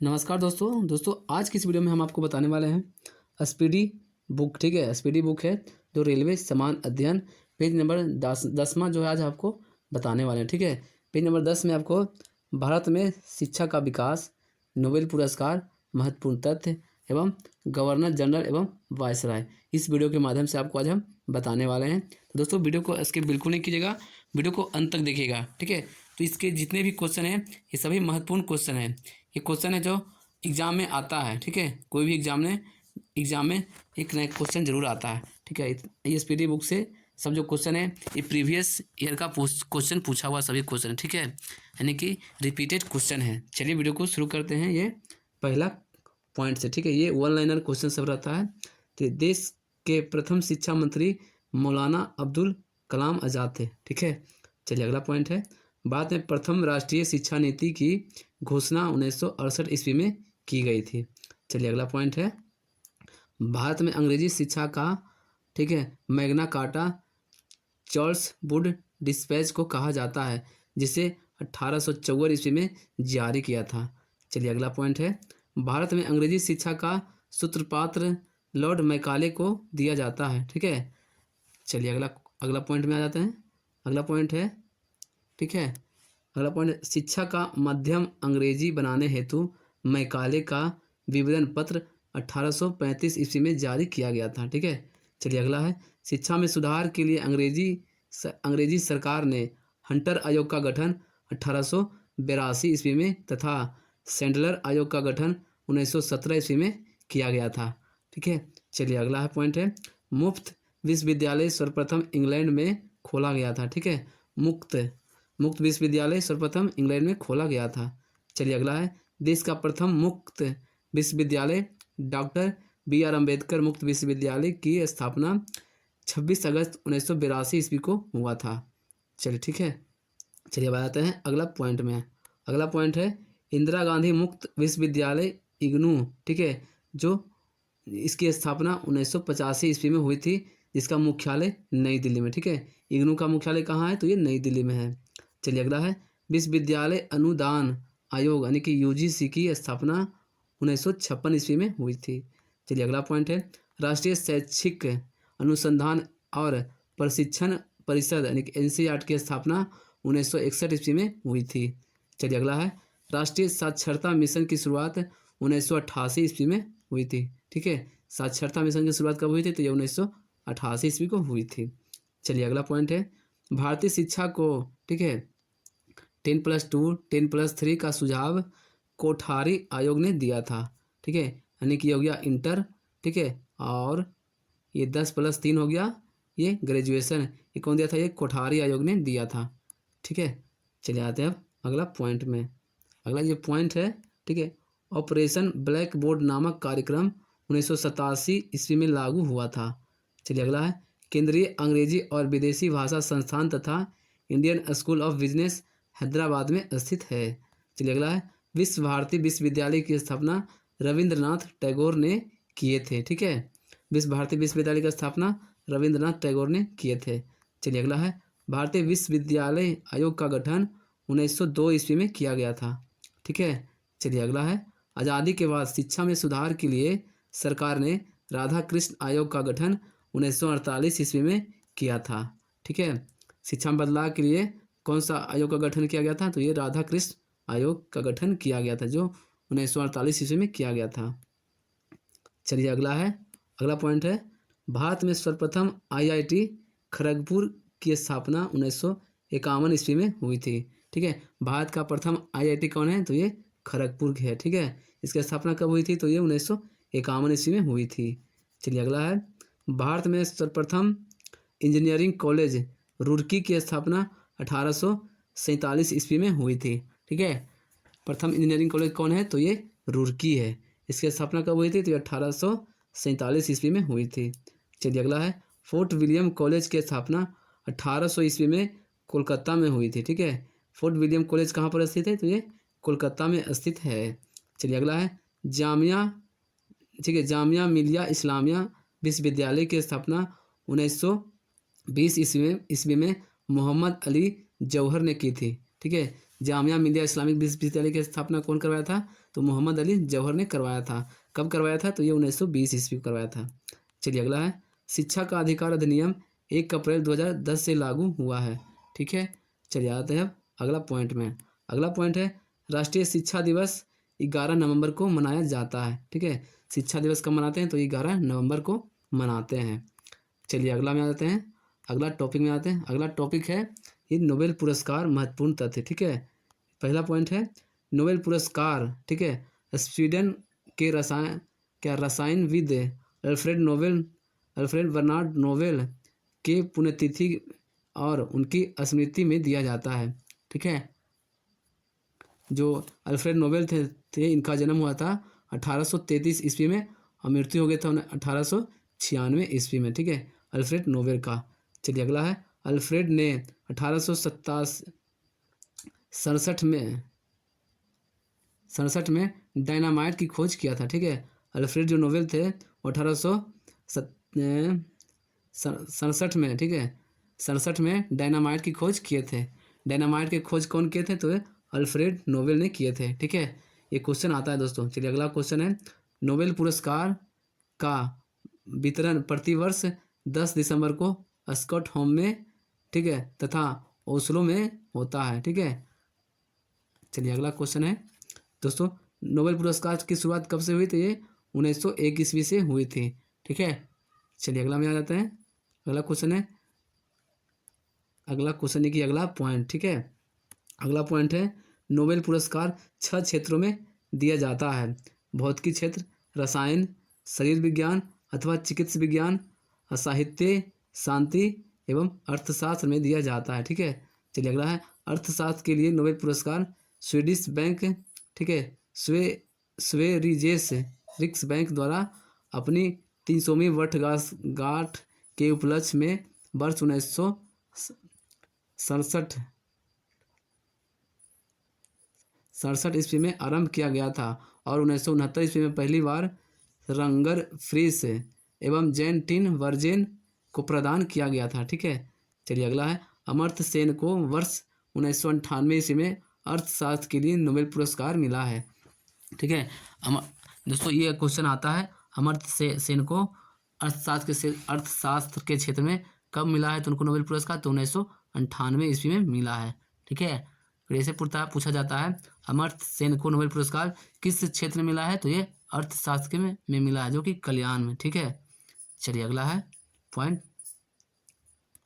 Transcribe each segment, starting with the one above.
नमस्कार दोस्तों आज की इस वीडियो में हम आपको बताने वाले हैं स्पीडी बुक। ठीक है, स्पीडी बुक है जो रेलवे समान अध्ययन पेज नंबर 10वां जो है आज आपको बताने वाले हैं। ठीक है, पेज नंबर 10 में आपको भारत में शिक्षा का विकास, नोबेल पुरस्कार, महत्वपूर्ण तथ्य एवं गवर्नर जनरल एवं वायसराय, इस वीडियो के माध्यम से आपको आज हम बताने वाले हैं। तो दोस्तों वीडियो को स्किप बिल्कुल नहीं कीजिएगा, वीडियो को अंत तक देखिएगा। ठीक है, तो इसके जितने भी क्वेश्चन हैं ये सभी महत्वपूर्ण क्वेश्चन हैं। ये क्वेश्चन है जो एग्जाम में आता है। ठीक है, कोई भी एग्जाम में एक नया क्वेश्चन जरूर आता है। ठीक है, ये स्पीडी बुक से सब जो क्वेश्चन है ये प्रीवियस ईयर का क्वेश्चन पूछा हुआ सभी क्वेश्चन है। ठीक है, यानी कि रिपीटेड क्वेश्चन है। चलिए वीडियो को शुरू करते हैं। ये पहला पॉइंट से, ठीक है, ये वन लाइनर क्वेश्चन सब रहता है। तो देश के प्रथम शिक्षा मंत्री मौलाना अब्दुल कलाम आज़ाद थे। ठीक है, चलिए अगला पॉइंट है, भारत में प्रथम राष्ट्रीय शिक्षा नीति की घोषणा 1968 ईस्वी में की गई थी। चलिए अगला पॉइंट है, भारत में अंग्रेजी शिक्षा का, ठीक है, Magna carta Charles Wood dispatch को कहा जाता है, जिसे 1854 ईस्वी में जारी किया था। चलिए अगला पॉइंट है, भारत में अंग्रेजी शिक्षा का सूत्रपात लॉर्ड मैकाले को दिया जाता है। ठीक है, चलिए अगला पॉइंट में आ जाते हैं। अगला पॉइंट है, ठीक है, अगला पॉइंट, शिक्षा का माध्यम अंग्रेजी बनाने हेतु मैकाले का विवरण पत्र 1835 ईस्वी में जारी किया गया था। ठीक है, चलिए अगला है, शिक्षा में सुधार के लिए अंग्रेजी सरकार ने हंटर आयोग का गठन 1882 ईस्वी में तथा सैंडलर आयोग का गठन 1917 ईस्वी में किया गया था। ठीक है, चलिए अगला है पॉइंट है, मुफ्त विश्वविद्यालय सर्वप्रथम इंग्लैंड में खोला गया था। ठीक है, मुक्त विश्वविद्यालय सर्वप्रथम इंग्लैंड में खोला गया था। चलिए अगला है, देश का प्रथम मुक्त विश्वविद्यालय डॉक्टर BR अम्बेडकर मुक्त विश्वविद्यालय की स्थापना 26 अगस्त 1982 ईस्वी को हुआ था। चलिए ठीक है, चलिए बताते हैं अगला पॉइंट में। अगला पॉइंट है, इंदिरा गांधी मुक्त विश्वविद्यालय इग्नू, ठीक है, जो इसकी स्थापना 1985 ईस्वी में हुई थी, जिसका मुख्यालय नई दिल्ली में। ठीक है, इग्नू का मुख्यालय कहाँ है, तो ये नई दिल्ली में है। चलिए अगला है, विश्वविद्यालय अनुदान आयोग यानी कि UGC की स्थापना 1956 ईस्वी में हुई थी। चलिए अगला पॉइंट है, राष्ट्रीय शैक्षिक अनुसंधान और प्रशिक्षण परिषद यानी कि NCERT की स्थापना 1961 ईस्वी में हुई थी। चलिए अगला है, राष्ट्रीय साक्षरता मिशन की शुरुआत 1988 ईस्वी में हुई थी। ठीक है, साक्षरता मिशन की शुरुआत कब हुई थी, तो ये 1988 ईस्वी को हुई थी। चलिए अगला पॉइंट है, भारतीय शिक्षा को, ठीक है, 10+2 10+3 का सुझाव कोठारी आयोग ने दिया था। ठीक है, यानी कि हो गया इंटर, ठीक है, और ये 10+3 हो गया ये ग्रेजुएशन, ये कौन दिया था, ये कोठारी आयोग ने दिया था। ठीक है, चलिए आते हैं अब अगला पॉइंट में। अगला ये पॉइंट है, ठीक है, ऑपरेशन ब्लैक बोर्ड नामक कार्यक्रम 1987 ईस्वी में लागू हुआ था। चलिए अगला है, केंद्रीय अंग्रेजी और विदेशी भाषा संस्थान तथा Indian school of business Hyderabad में स्थित है। चलिए अगला है, विश्व भारती विश्वविद्यालय की स्थापना रविंद्रनाथ टैगोर ने किए थे। ठीक है, विश्व भारती विश्वविद्यालय की स्थापना रविंद्रनाथ टैगोर ने किए थे। चलिए अगला है, भारतीय विश्वविद्यालय आयोग का गठन 1902 ईस्वी में किया गया था। ठीक है, चलिए अगला है, आज़ादी के बाद शिक्षा में सुधार के लिए सरकार ने राधा कृष्ण आयोग का गठन 1948 ईस्वी में किया था। ठीक है, शिक्षा में बदलाव के लिए कौन सा आयोग का गठन किया गया था, तो ये राधा कृष्ण आयोग का गठन किया गया था, जो 1948 ईस्वी में किया गया था। चलिए अगला है, अगला पॉइंट है, भारत में सर्वप्रथम IIT खड़गपुर की स्थापना 1951 ईस्वी में हुई थी। ठीक है, भारत का प्रथम IIT कौन है, तो ये खड़गपुर की है। ठीक है, इसकी स्थापना कब हुई थी, तो ये 1951 ईस्वी में हुई थी। चलिए अगला है, भारत में सर्वप्रथम इंजीनियरिंग कॉलेज रुड़की की स्थापना 1847 ईस्वी में हुई थी। ठीक है, प्रथम इंजीनियरिंग कॉलेज कौन है, तो ये रुड़की है। इसकी स्थापना कब हुई थी, तो ये 1847 ईस्वी में हुई थी। चलिए अगला है, फोर्ट विलियम कॉलेज की स्थापना 1800 ईस्वी में कोलकाता में हुई थी। ठीक है, फोर्ट विलियम कॉलेज कहाँ पर स्थित है, तो ये कोलकाता में स्थित है। चलिए अगला है, जामिया, ठीक है, जामिया मिलिया इस्लामिया विश्वविद्यालय की स्थापना 1920 ईस्वी में मोहम्मद अली जौहर ने की थी। ठीक है, जामिया मिलिया इस्लामिक विश्वविद्यालय की स्थापना कौन करवाया था? तो मोहम्मद अली जौहर ने करवाया था। कब करवाया था? तो ये 1920 ईस्वी को करवाया था। चलिए अगला है, शिक्षा का अधिकार अधिनियम 1 अप्रैल 2010 से लागू हुआ है। ठीक है, चलिए आते हैं अब अगला पॉइंट में। अगला पॉइंट है, राष्ट्रीय शिक्षा दिवस 11 नवंबर को मनाया जाता है। ठीक है, शिक्षा दिवस कब मनाते हैं? तो 11 नवंबर को मनाते हैं। चलिए अगला में आ जाते हैं, अगला टॉपिक में आते हैं। अगला टॉपिक है ये नोबेल पुरस्कार महत्वपूर्ण तथ्य। ठीक है, पहला पॉइंट है नोबेल पुरस्कार। ठीक है, स्वीडन के रसायनविद अल्फ्रेड बर्नार्ड नोबेल के पुण्यतिथि और उनकी स्मृति में दिया जाता है। ठीक है, जो अल्फ्रेड नोबेल थे इनका जन्म हुआ था 1833 ईस्वी में और मृत्यु हो गया था 1896 ईस्वी में। ठीक है, अल्फ्रेड नोबेल का। चलिए अगला है, अल्फ्रेड ने 1867 में डायनामाइट की खोज किया था। ठीक है, अल्फ्रेड जो नोबेल थे वो 1867 में, ठीक है, 67 में डायनामाइट की खोज किए थे। डायनामाइट की खोज कौन किए थे? तो अल्फ्रेड नोबेल ने किए थे। ठीक है, ये क्वेश्चन आता है दोस्तों। चलिए अगला क्वेश्चन है, नोबेल पुरस्कार का वितरण प्रतिवर्ष 10 दिसंबर को स्टॉकहोम में, ठीक है, तथा ओस्लो में होता है। ठीक है, चलिए अगला क्वेश्चन है दोस्तों, नोबेल पुरस्कार की शुरुआत कब से हुई? तो ये 1901 ईस्वी से हुई थी। ठीक है, चलिए अगला में आ जाते हैं। अगला क्वेश्चन है कि अगला पॉइंट। ठीक है, अगला पॉइंट है नोबेल पुरस्कार 6 क्षेत्रों में दिया जाता है। भौतिकी क्षेत्र, रसायन, शरीर विज्ञान अथवा चिकित्सा विज्ञान, साहित्य, शांति एवं अर्थशास्त्र में दिया जाता है। ठीक है, चलिए अगला है, अर्थशास्त्र के लिए नोबेल पुरस्कार स्वीडिश बैंक, ठीक है, स्वेरिजेस रिक्स बैंक द्वारा अपनी 300वीं वर्षगांठ के उपलक्ष्य में वर्ष 1967 ईस्वी में आरंभ किया गया था और 1969 ईस्वी में पहली बार रंगर फ्रीस एवं जैन टिन वर्जेन को प्रदान किया गया था। ठीक है, चलिए अगला है, अमर्त्य सेन को वर्ष 1998 ईस्वी में अर्थशास्त्र के लिए नोबेल पुरस्कार मिला है। ठीक है, दोस्तों ये क्वेश्चन आता है, अमर्त्य सेन को अर्थशास्त्र के क्षेत्र में कब मिला है? तो उनको नोबेल पुरस्कार तो 1998 ईस्वी में मिला है। ठीक है, फिर ऐसे पूछा जाता है, अमर्त्य सेन को नोबेल पुरस्कार किस क्षेत्र में मिला है? तो ये अर्थशास्त्र में मिला है, जो कि कल्याण में। ठीक है, चलिए अगला है पॉइंट।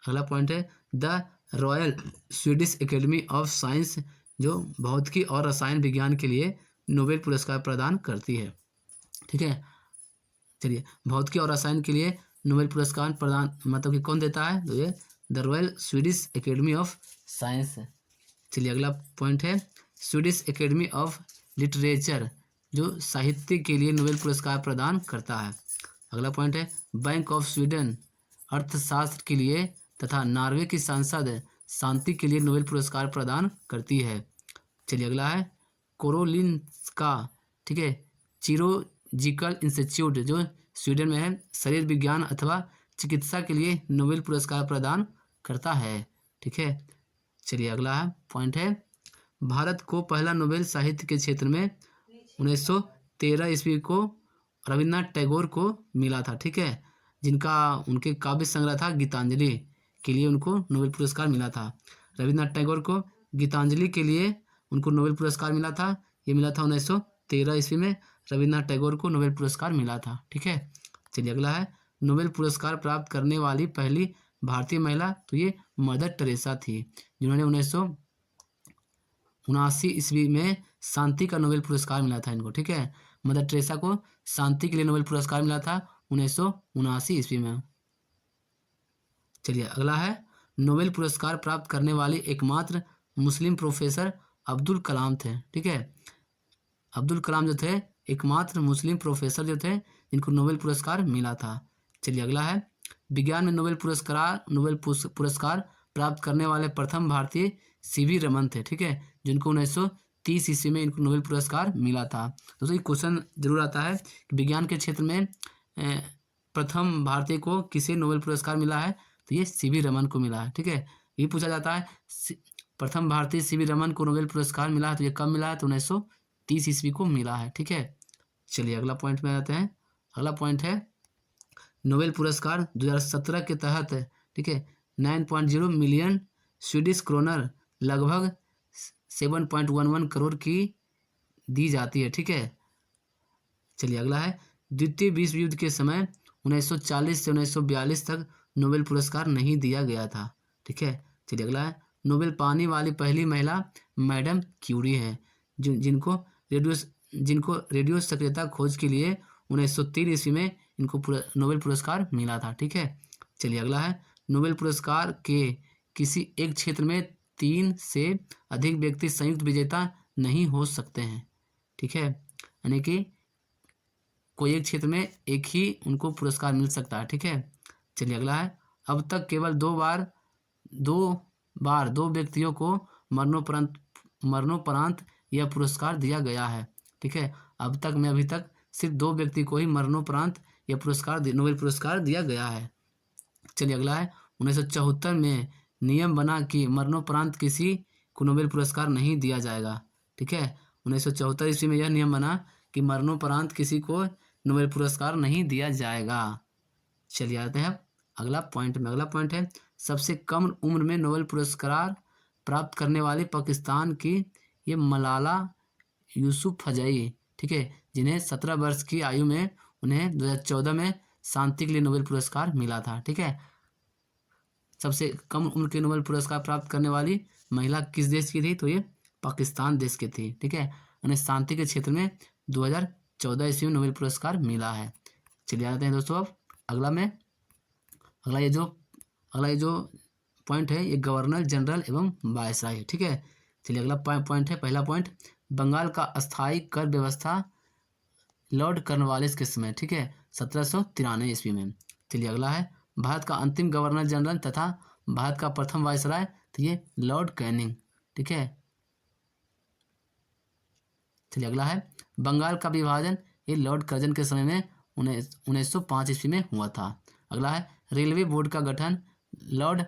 अगला पॉइंट है the royal Swedish academy of science, जो भौतिकी और रसायन विज्ञान के लिए नोबेल पुरस्कार प्रदान करती है। ठीक है, चलिए भौतिकी और रसायन के लिए नोबेल पुरस्कार प्रदान मतलब कि कौन देता है? तो ये the royal Swedish academy of science. चलिए अगला पॉइंट है स्वीडिश एकेडमी ऑफ लिटरेचर, जो साहित्य के लिए नोबेल पुरस्कार प्रदान करता है। अगला पॉइंट है बैंक ऑफ स्वीडन अर्थशास्त्र के लिए तथा नॉर्वे की संसद शांति के लिए नोबेल पुरस्कार प्रदान करती है। चलिए अगला है कोरोलिन्स्का, ठीक है, चिरोजिकल इंस्टीट्यूट, जो स्वीडन में है, शरीर विज्ञान अथवा चिकित्सा के लिए नोबेल पुरस्कार प्रदान करता है। ठीक है, चलिए अगला है पॉइंट है भारत को पहला नोबेल साहित्य के क्षेत्र में 1913 ईस्वी को रविन्द्रनाथ टैगोर को मिला था। ठीक है, जिनका उनके काव्य संग्रह था गीतांजलि, के लिए उनको नोबेल पुरस्कार मिला था। रविन्द्रनाथ टैगोर को गीतांजलि के लिए उनको नोबेल पुरस्कार मिला था। ये मिला था 1913 ईस्वी में रविन्द्रनाथ टैगोर को नोबेल पुरस्कार मिला था। ठीक है, चलिए अगला है नोबेल पुरस्कार प्राप्त करने वाली पहली भारतीय महिला, तो ये मदर टेरेसा थी, जिन्होंने 1979 ईस्वी में शांति का नोबेल पुरस्कार मिला था इनको। ठीक है, मदर टेरेसा को शांति के लिए नोबेल पुरस्कार मिला था 1979 ईस्वी में। चलिए अगला है नोबेल पुरस्कार प्राप्त करने वाली एकमात्र मुस्लिम प्रोफेसर अब्दुल कलाम थे। ठीक है, अब्दुल कलाम जो थे एकमात्र मुस्लिम प्रोफेसर जो थे जिनको नोबेल पुरस्कार मिला था। चलिए अगला है विज्ञान में नोबेल पुरस्कार प्राप्त करने वाले प्रथम भारतीय सीवी रमन थे। ठीक है, जिनको 1930 ईस्वी में इनको नोबेल पुरस्कार मिला था। दोस्तों ये क्वेश्चन जरूर आता है कि विज्ञान के क्षेत्र में प्रथम भारतीय को किसे नोबेल पुरस्कार मिला है? तो ये सीवी रमन को मिला है। ठीक है, ये पूछा जाता है प्रथम भारतीय सीवी रमन को नोबेल पुरस्कार मिला है, तो ये कब मिला है? तो 1930 ईस्वी को मिला है। ठीक है, चलिए अगला पॉइंट में आते हैं। अगला पॉइंट है नोबेल पुरस्कार 2017 के तहत, ठीक है, 9.0 मिलियन स्वीडिश क्रोनर लगभग 7.11 करोड़ की दी जाती है। ठीक है, चलिए अगला है द्वितीय विश्व युद्ध के समय 1940 से 1942 तक नोबेल पुरस्कार नहीं दिया गया था। ठीक है, चलिए अगला है नोबेल पाने वाली पहली महिला मैडम क्यूरी है, जिनको रेडियो सक्रियता खोज के लिए 1903 ईस्वी में इनको नोबेल पुरस्कार मिला था। ठीक है, चलिए अगला है नोबेल पुरस्कार के किसी एक क्षेत्र में 3 से अधिक व्यक्ति संयुक्त विजेता नहीं हो सकते हैं। ठीक है, यानी कि कोई एक क्षेत्र में एक ही उनको पुरस्कार मिल सकता है। ठीक है, चलिए अगला है अब तक केवल दो बार दो व्यक्तियों को मरणोपरांत यह पुरस्कार दिया गया है। ठीक है, अब तक में अभी तक सिर्फ 2 व्यक्ति को ही मरणोपरांत यह पुरस्कार नोबेल पुरस्कार दिया गया है। चलिए अगला है 1974 में नियम बना कि मरणोपरांत किसी को नोबेल पुरस्कार नहीं दिया जाएगा। ठीक है, 1974 ईस्वी में यह नियम बना कि मरणोपरांत किसी को नोबेल पुरस्कार नहीं दिया जाएगा। चलिए आते हैं अगला पॉइंट में। अगला पॉइंट है सबसे कम उम्र में नोबेल पुरस्कार प्राप्त करने वाली पाकिस्तान की ये मलाला यूसुफजई, ठीक है, जिन्हें 17 वर्ष की आयु में उन्हें 2014 में शांति के लिए नोबेल पुरस्कार मिला था। ठीक है, सबसे कम उम्र के नोबेल पुरस्कार प्राप्त करने वाली महिला किस देश की थी? तो ये पाकिस्तान देश की थी। ठीक है, उन्हें शांति के क्षेत्र में 2014 ईस्वी में नोबेल पुरस्कार मिला है। चलिए आते हैं दोस्तों अब अगला ये जो पॉइंट है ये गवर्नर जनरल एवं वायसराय है। ठीक है, चलिए अगला पॉइंट है, पहला पॉइंट बंगाल का अस्थायी कर व्यवस्था लॉर्ड कॉर्नवालिस के समय, ठीक है, 1793 ईस्वी में। चलिए अगला है भारत का अंतिम गवर्नर जनरल तथा भारत का प्रथम वायसराय, तो ये लॉर्ड कैनिंग। ठीक है, चलिए अगला है बंगाल का विभाजन, ये लॉर्ड कर्जन के समय में 1905 ईस्वी में हुआ था। अगला है रेलवे बोर्ड का गठन लॉर्ड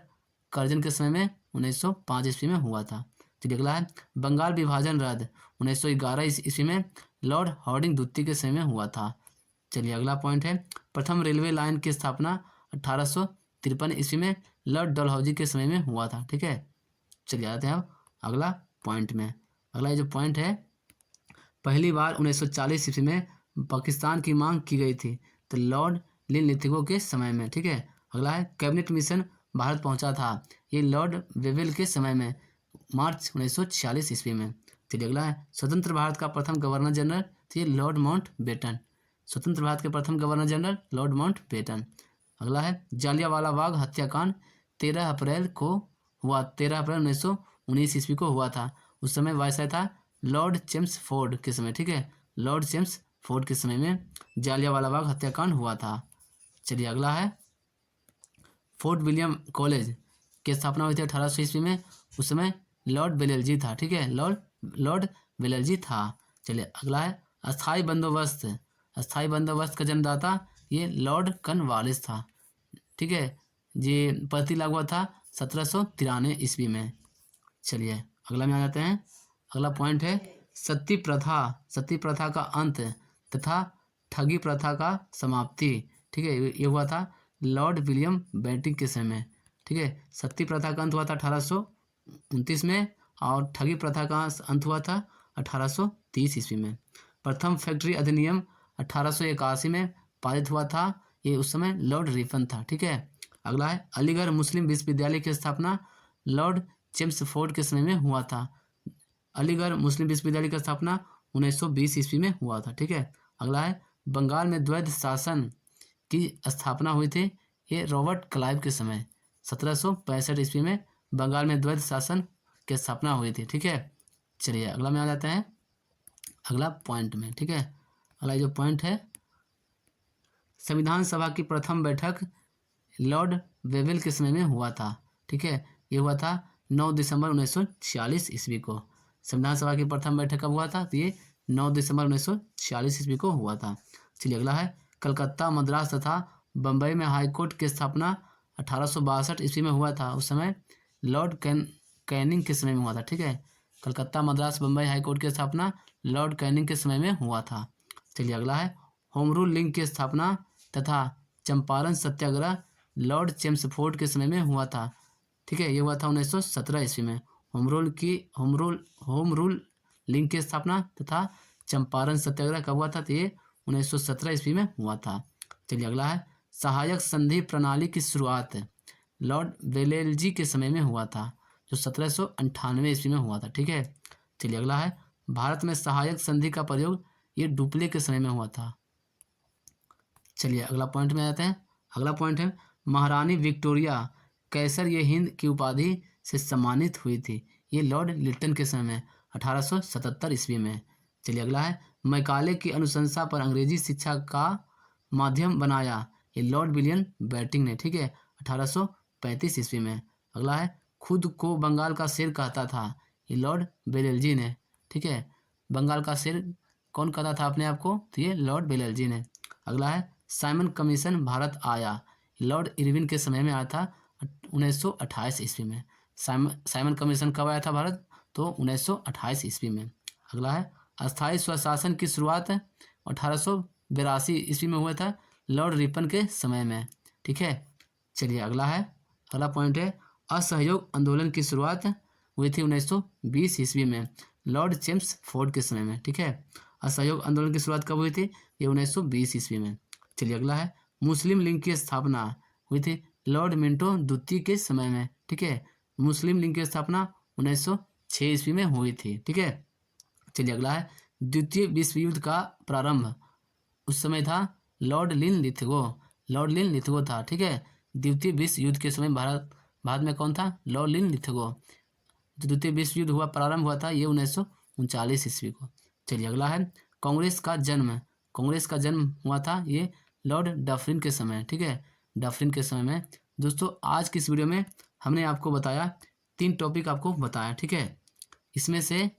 कर्जन के समय में 1905 ईस्वी में हुआ था। चलिए अगला है बंगाल विभाजन रद्द 1911 ईस्वी में लॉर्ड हार्डिंग द्वितीय के समय में हुआ था। चलिए अगला पॉइंट है प्रथम रेलवे लाइन की स्थापना 1853 ईस्वी में लॉर्ड डलहौजी के समय में हुआ था। ठीक है, चलिए आते हैं अब अगला पॉइंट में। अगला ये जो पॉइंट है पहली बार 1940 ईस्वी में पाकिस्तान की मांग की गई थी, तो लॉर्ड लिथिगो के समय में। ठीक है, अगला है कैबिनेट मिशन भारत पहुंचा था, ये लॉर्ड वेवेल के समय में मार्च 1946 ईस्वी में। चलिए अगला है स्वतंत्र भारत का प्रथम गवर्नर जनरल, तो ये लॉर्ड माउंटबेटन, स्वतंत्र भारत के प्रथम गवर्नर जनरल लॉर्ड माउंटबेटन। अगला है जालियांवाला बाग हत्याकांड 13 अप्रैल 1919 ईस्वी को हुआ था, उस समय वायसराय था लॉर्ड चेम्सफोर्ड के समय। ठीक है, लॉर्ड चेम्सफोर्ड के समय में जालियांवाला बाग हत्याकांड हुआ था। चलिए अगला है फोर्ट विलियम कॉलेज की स्थापना हुई थी 1800 ईस्वी में, उस समय लॉर्ड बेलेल्जी था। ठीक है, लॉर्ड बेलेल्जी था। चलिए अगला है अस्थाई बंदोबस्त का जन्मदाता ये लॉर्ड कॉर्नवालिस था। ठीक है, ये पद्धति लागू हुआ था 1793 ईस्वी में। चलिए अगला में आ जाते हैं। अगला पॉइंट है सती प्रथा का अंत तथा ठगी प्रथा का समाप्ति। ठीक है, ये हुआ था लॉर्ड विलियम बेंटिंग के समय में। ठीक है, सती प्रथा का अंत हुआ था 1829 में और ठगी प्रथा का अंत हुआ था 1830 ईस्वी में। प्रथम फैक्ट्री अधिनियम 1881 में पारित हुआ था, ये उस समय लॉर्ड रिपन था। ठीक है, अगला है अलीगढ़ मुस्लिम विश्वविद्यालय की स्थापना लॉर्ड चेम्सफोर्ड के समय में हुआ था। अलीगढ़ मुस्लिम विश्वविद्यालय की स्थापना 1920 ईस्वी में हुआ था। ठीक है, अगला है बंगाल में द्वैध शासन की स्थापना हुई थी, ये रॉबर्ट क्लाइव के समय 1765 ईस्वी में बंगाल में द्वैध शासन की स्थापना हुई थी। ठीक है, चलिए अगला में आ जाते हैं अगला पॉइंट में। ठीक है, अगला जो पॉइंट है संविधान सभा की प्रथम बैठक लॉर्ड वेवेल के समय में हुआ था। ठीक है, ये हुआ था 9 दिसंबर 1946 ईस्वी को। संविधान सभा की प्रथम बैठक कब हुआ था? तो ये 9 दिसंबर 1946 ईस्वी को हुआ था। चलिए अगला है कलकत्ता, मद्रास तथा बम्बई में हाईकोर्ट की स्थापना 1862 ईस्वी में हुआ था, उस समय लॉर्ड कैनिंग के समय में हुआ था। ठीक है, कलकत्ता, मद्रास, बम्बई हाई कोर्ट की स्थापना लॉर्ड कैनिंग के समय में हुआ था। चलिए अगला है, होम रूल लीग की स्थापना तथा चंपारण सत्याग्रह लॉर्ड चेम्सफोर्ड के समय में हुआ था। ठीक है, ये हुआ था 1917 ईस्वी में। होम रूल लीग की स्थापना तथा चंपारण सत्याग्रह कब हुआ था? तो ये 1917 ईस्वी में हुआ था। चलिए अगला है, सहायक संधि प्रणाली की शुरुआत लॉर्ड वेलेस्ली के समय में हुआ था, जो 1798 ईस्वी में हुआ था। ठीक है, चलिए अगला है, भारत में सहायक संधि का प्रयोग ये डुप्ले के समय में हुआ था। चलिए अगला पॉइंट में आते हैं। अगला पॉइंट है, महारानी विक्टोरिया कैसर ये हिंद की उपाधि से सम्मानित हुई थी, ये लॉर्ड लिटन के समय में 1877 ईस्वी में। चलिए अगला है, मैकाले की अनुशंसा पर अंग्रेजी शिक्षा का माध्यम बनाया, ये लॉर्ड विलियम बेंटिंक ने। ठीक है, 1835 ईस्वी में। अगला है, खुद को बंगाल का शेर कहता था, ये लॉर्ड बेलेल्जी ने। ठीक है, बंगाल का शेर कौन कहता था अपने आप को? तो ये लॉर्ड बेलेल्जी ने। अगला है, साइमन कमीशन भारत आया, लॉर्ड इरविन के समय में आया था 1928 ईस्वी में। साइमन कमीशन कब आया था भारत? तो 1928 ईस्वी में। अगला है, अस्थायी स्वशासन की शुरुआत 1882 ईस्वी में हुआ था लॉर्ड रिपन के समय में। ठीक है, चलिए अगला है, अगला पॉइंट है, असहयोग आंदोलन की शुरुआत हुई थी 1920 ईस्वी में लॉर्ड चेम्सफोर्ड के समय में। ठीक है, असहयोग आंदोलन की शुरुआत कब हुई थी? ये 1920 ईस्वी में। चलिए अगला है, मुस्लिम लीग की स्थापना हुई थी लॉर्ड मिंटो द्वितीय के समय में। ठीक है, मुस्लिम लीग की स्थापना 1906 ईस्वी में हुई थी। ठीक है, चलिए अगला है, द्वितीय विश्व युद्ध का प्रारंभ उस समय था लॉर्ड लिन लिथगो था। ठीक है, द्वितीय विश्व युद्ध के समय भारत में कौन था? लॉर्ड लिन लिथगो। द्वितीय विश्व युद्ध प्रारंभ हुआ था ये 1939 ईस्वी को। चलिए अगला है, कांग्रेस का जन्म हुआ था ये लॉर्ड डफरिन के समय। ठीक है, डफरिन के समय में। दोस्तों आज की इस वीडियो में हमने आपको बताया 3 टॉपिक आपको बताया। ठीक है, इसमें से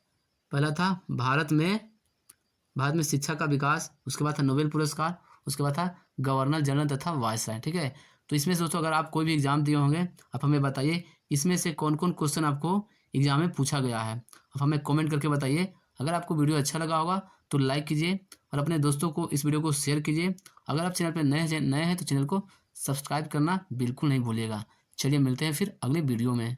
पहला था भारत में शिक्षा का विकास, उसके बाद था नोबेल पुरस्कार, उसके बाद था गवर्नर जनरल तथा वायसराय। ठीक है, तो इसमें से दोस्तों अगर आप कोई भी एग्जाम दिए होंगे आप हमें बताइए इसमें से कौन कौन क्वेश्चन आपको एग्जाम में पूछा गया है, आप हमें कमेंट करके बताइए। अगर आपको वीडियो अच्छा लगा होगा तो लाइक कीजिए और अपने दोस्तों को इस वीडियो को शेयर कीजिए। अगर आप चैनल पर नए हैं तो चैनल को सब्सक्राइब करना बिल्कुल नहीं भूलिएगा। चलिए मिलते हैं फिर अगले वीडियो में।